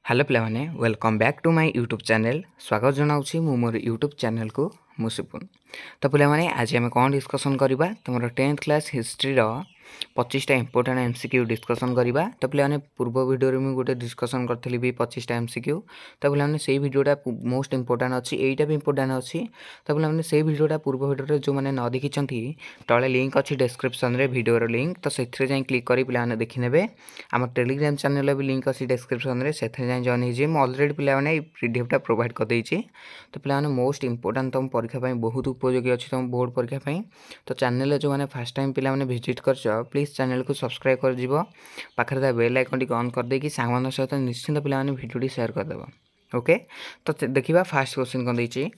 Hello पिलाने welcome back to my YouTube channel स्वागत जनाऊँ मु मोर यूट्यूब चैनल को मुसिपुन। तो पिलाने आज आम कौन डिस्कसन करवा तुम 10th क्लास हिस्ट्री 25टा इंपोर्टेंट एमसीक्यू डिस्कसन करवा। तो पिलाने पूर्व वीडियो मुझे गोटे डिस्कसन करी भी 25टा एमसीक्यू। तो पिलाने से वीडियोटा मोस्ट इंपोर्टेंट अच्छी यहीटा भी इंपोर्टेंट अच्छी। तो पिलाने से वीडियोटा पूर्व वीडियो जो मैंने न देखी तले लिंक अच्छी डिस्क्रिप्शन रे वीडियो लिंक तो से क्लिक कर पिलाने देखने आम टेलीग्राम चैनल भी लिंक अच्छी डिस्क्रिप्शन रे से जॉइन होइए। ऑलरेडी पिलाने पीडीएफ प्रोवाइड कर देइछि। तो पिलाने मोस्ट इंपोर्टेंट तुम परीक्षा पाई बहुत उपयोगी अच्छी तुम बोर्ड परीक्षा पाई। तो चैनल जो मैंने फर्स्ट टाइम पिलाने विजिट कर प्लीज चैनल को सब्सक्राइब कर जीवो पाखरे बेल आइकन टी ऑन कर देकी सांगमान सहित निश्चिंत पिलाने वीडियो शेयर कर देबो। ओके तो देखिबा फर्स्ट क्वेश्चन कोन देइछि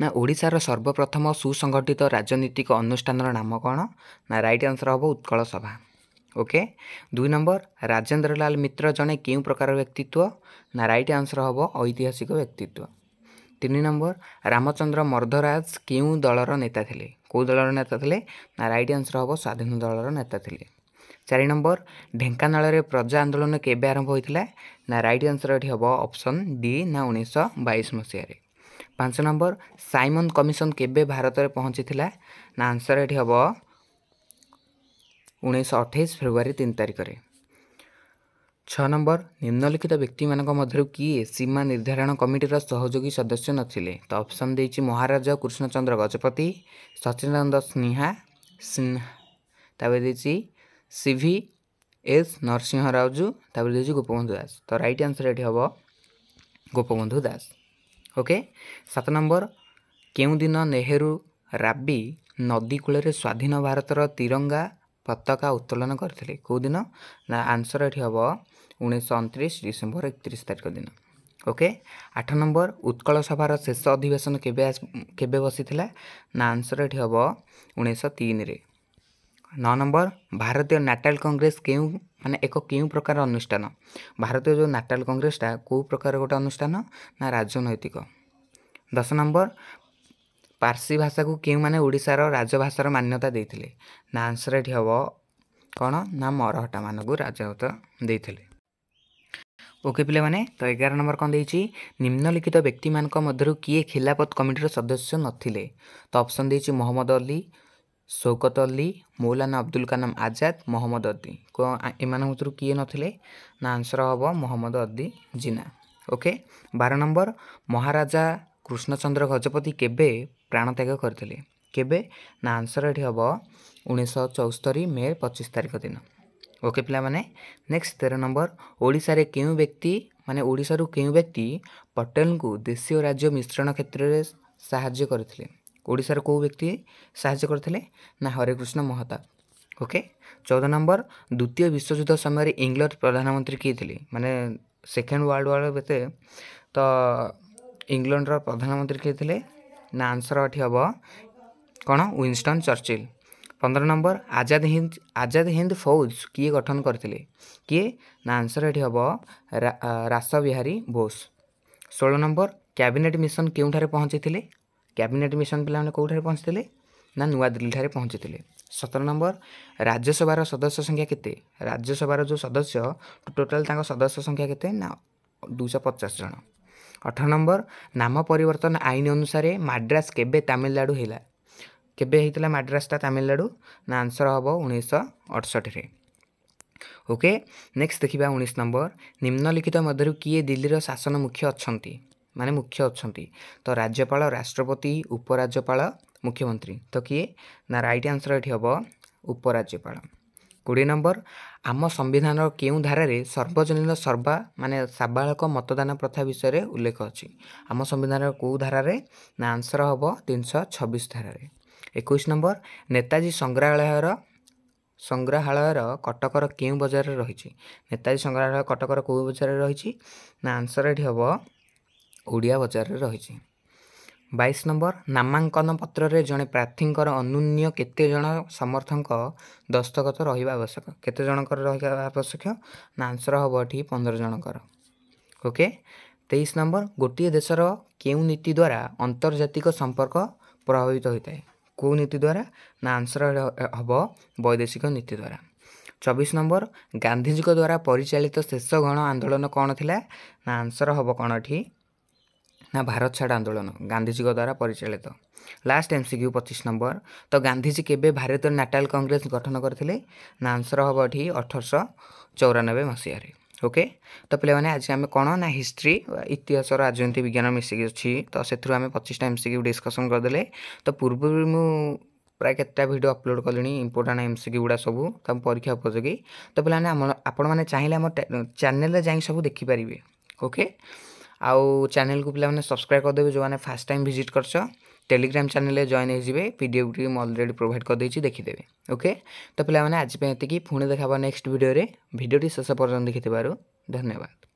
ना ओडिशार सर्वप्रथम सुसंगठित राजनीतिक अनुष्ठान नाम कौन ना राइट आंसर हम उत्कल सभा। ओके 2 नंबर राजेंद्र लाल मित्र जड़े क्यों प्रकार व्यक्तित्व ना राइट आंसर हम ऐतिहासिक व्यक्तित्व। 3 नंबर रामचंद्र मर्धराज क्यों दलर नेता थे कौ दलर नेता थे ना राइट आंसर हम स्वाधीन दलर नेता थे। 4 नंबर ढेंकानाल प्रजा आंदोलन केबे आरंभ होता ना राइट आंसर ये हम ऑप्शन डी ना 1922 मसीह। 5 नंबर साइमन कमिशन केबे भारत में पहुंची ना आंसर ये हम 1928 फेब्रुआरी 3 तारिख में। 6 नंबर निम्नलिखित व्यक्ति मध्य किए सीमा निर्धारण कमिटीर सहयोगी सदस्य नथिले तो ऑप्शन देछि महाराज कृष्णचंद्र गजपति सचिदानंद सिन्हा देछि सीवी एस नरसिंह रावजू देछि गोपबंधु दास। तो राइट आंसर ये हम गोपबंधु दास। ओके 7 नंबर केउं दिन नेहरू राबी नदी कूल स्वाधीन भारतर तिरंगा पताका उत्तोलन करथिले कौ दिन ना आंसर ये हम 1929 डिसेम्बर 31 तारिख दिन। ओके 8 नंबर उत्कल सभार शेष अधिवेशन केबे बसी ना आंसर ये हम 1903 रे। 9 नंबर भारतीय नाटाल कांग्रेस क्यों माने एक क्यों प्रकार अनुष्ठान भारतीय जो नाटाल कांग्रेसटा कौ प्रकार गोटे अनुष्ठान ना राजनैतिक। 10 नंबर पारसी भाषा को क्यों माने ओडिशार राजभाषार मान्यता देइथिले ना आंसर ये हम कौन ना मरहटा मान को राजभाषा देइथिले। ओके पिले माने तो 11 नंबर कौन देइछि निम्नलिखित व्यक्ति मानक मध्यरु किए खिलाफत कमिटीर सदस्य नथिले तो ऑप्शन देइछि मोहम्मद अली शौकत अली मौलाना अब्दुल कलाम आजाद मोहम्मद अदी को एमान मध्यरु किए नथिले ना आंसर हम मोहम्मद अदी जिना। ओके 12 नंबर महाराजा कृष्णचंद्र गजपति केबे प्राणत्याग करथिले केबे ना आंसर ये हम 1974 मे 25 तारिख दिन। ओके पिला माने नेक्स्ट 13 नंबर ओडिशा रे केउं व्यक्ति माने ओडिशा रु केउं व्यक्ति पटेल को देशीय राज्य मिश्रण क्षेत्र में साहाय्य करथिले ओडिशा रे को व्यक्ति साहाय्य करथिले ना हरेकृष्ण महताब। ओके 14 नंबर द्वितीय विश्वयुद्ध समय इंग्लैंड प्रधानमंत्री किए थे माने सेकेंड वर्ल्ड वार बेते तो इंग्लैंड रो प्रधानमंत्री किए थे ना आंसर ये हम कौन Winston Churchill. 15 number Azad Hind फौज किए गठन करथिले किए ना आंसर ये हम Rash Behari Bose. 16 number cabinet mission केउठारे पहुंची थे कैबिनेट मिशन पिला कौठारे पहुंची ना नुआ दिल्ली ठारे पहुंची थे। 17 नंबर राज्यसभार सदस्य संख्या केते राज्यसभार जो सदस्य टोटाल सदस्य संख्या केते ना 250 जन। 18 नंबर नाम परिवर्तन आईन अनुसार मद्रास केबे तमिलनाडु हैला केबे हेतला मद्रासटा तमिलनाडु ना आंसर हम 1968 रे। ओके नेक्स्ट देखिबा 19 नंबर निम्नलिखित मध्यरु किए दिल्लीर शासन मुख्य अछंती माने मुख्य अछंती तो राज्यपाल राष्ट्रपति उपराज्यपाल मुख्यमंत्री तो किए ना राइट आंसर ये हम उपराज्यपाल। 20 नंबर आम संविधान केउं धारारे सर्वजनीन सर्वा माने साबालक मतदान प्रथा विषय रे उल्लेख अछि आम संविधान को धारारे ना आंसर हम 326 धारारे। 21 नंबर नेताजी संग्रहालयर कटकर केउं बजार रही नेताजी संग्रहालय कटकर कौ बजार रही ना आंसर ये हम ओडिया बजार रही। 22 नंबर नामांकन पत्र रे जड़े प्रार्थी अनुन्य केते जन समर्थक दस्तखत रहा आवश्यक केते जनकर रहा आवश्यक ना आंसर हम ये 15 जनकर। ओके 23 नंबर गोटे देशर केउं नीति द्वारा अंतर्जातिक संपर्क प्रभावित होता है कौ नीति द्वारा ना आंसर हम वैदेशिक नीति द्वारा। 24 नंबर गांधीजी द्वारा परिचालित शेष गण आंदोलन कौन थिला ना आंसर हम कौन एठी ना भारत छाड़ आंदोलन गांधीजी द्वारा परिचालित। लास्ट एमसीक्यू 25 नंबर तो गांधीजी केबे भारतीय नेशनल कांग्रेस गठन करथिले ना आंसर हम एठी 1894 मसीह रे। ओके तो पे आज आम कौन ना हिस्ट्री इतिहास राजनीति विज्ञान मिसिक अच्छी तो से आम 25टा एमसीक्यू डिस्कसन करदे। तो पूर्व मु प्राय केतटा वीडियो अपलोड कली इंपोर्टाट एमसीक्यू गुड़ा सब परीक्षा उपयोगी। तो पे आपण मैंने चाहिए आम चैनल जाई सब देखिपारे। ओके आउ चैनल को पे सब्सक्राइब करदे जो मैंने फास्ट टाइम विजिट कर टेलीग्राम चैनल जॉइन हो पीडीएफ टी अलरेडी प्रोवाइड कर देछि देखिदेवे। ओके तो पे आज पे पुणी देखा नेक्स्ट वीडियो रे वीडियो शेष पर्यंत देखिथिबारु धन्यवाद।